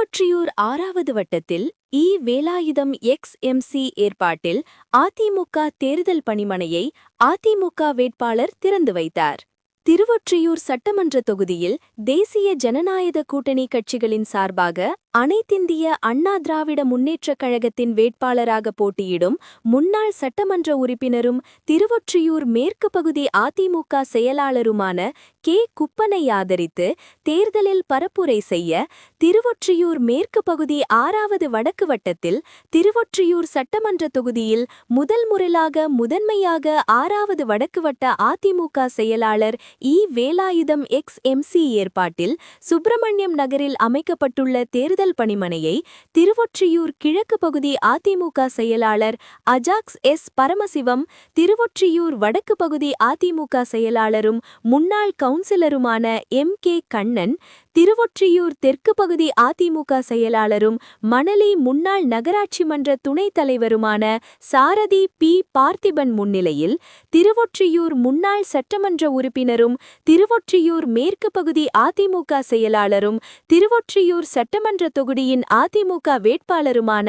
திருவொற்றியூர் 6வது வட்டத்தில் வேலாயுதம் எக்ஸ்.எம்.சி ஏற்பாட்டில் அதிமுக தேர்தல் பணிமனையை அதிமுக வேட்பாளர் திறந்து வைத்தார். திருவொற்றியூர் சட்டமன்ற தொகுதியில் தேசிய ஜனநாயக கூட்டணி கட்சிகளின் சார்பாக அனைத்திந்திய அண்ணா திராவிட முன்னேற்றக் கழகத்தின் வேட்பாளராக போட்டியிடும் முன்னாள் சட்டமன்ற உறுப்பினரும் திருவொற்றியூர் மேற்கு பகுதி அதிமுக செயலாளருமான கே. குப்பனை ஆதரித்து தேர்தலில் பரப்புரை செய்ய திருவொற்றியூர் மேற்கு பகுதி 6வது வடக்கு வட்டத்தில் திருவொற்றியூர் சட்டமன்ற தொகுதியில் முதன்மையாக 6வது வடக்கு வட்ட அதிமுக செயலாளர் வேலாயுதம் எக்ஸ்.எம்.சி ஏற்பாட்டில் சுப்பிரமணியம் நகரில் அமைக்கப்பட்டுள்ள தேர்தல் பணிமனையை திருவொற்றியூர் கிழக்கு பகுதி அதிமுக செயலாளர் அஜாக்ஸ் எஸ். பரமசிவம், திருவொற்றியூர் வடக்கு பகுதி அதிமுக செயலாளரும் முன்னாள் கவுன்சிலருமான எம்.கே. கண்ணன், திருவொற்றியூர் தெற்கு பகுதி அதிமுக செயலாளரும் மணலி முன்னாள் நகராட்சி மன்ற துணைத் தலைவருமான சாரதி பி. பார்த்திபன் முன்னிலையில் திருவொற்றியூர் முன்னாள் சட்டமன்ற உறுப்பினரும் திருவொற்றியூர் மேற்கு பகுதி அதிமுக செயலாளரும் திருவொற்றியூர் சட்டமன்ற தொகுதியின் அதிமுக வேட்பாளருமான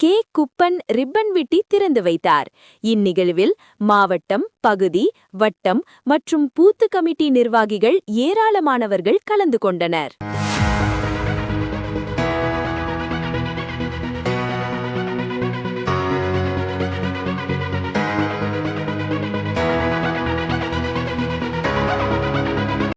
கே. குப்பன் ரிப்பன் வெட்டி திறந்து வைத்தார். இந்நிகழ்வில் மாவட்டம், பகுதி, வட்டம் மற்றும் பூத்து கமிட்டி நிர்வாகிகள் ஏராளமானவர்கள் கலந்து கொண்டனர்.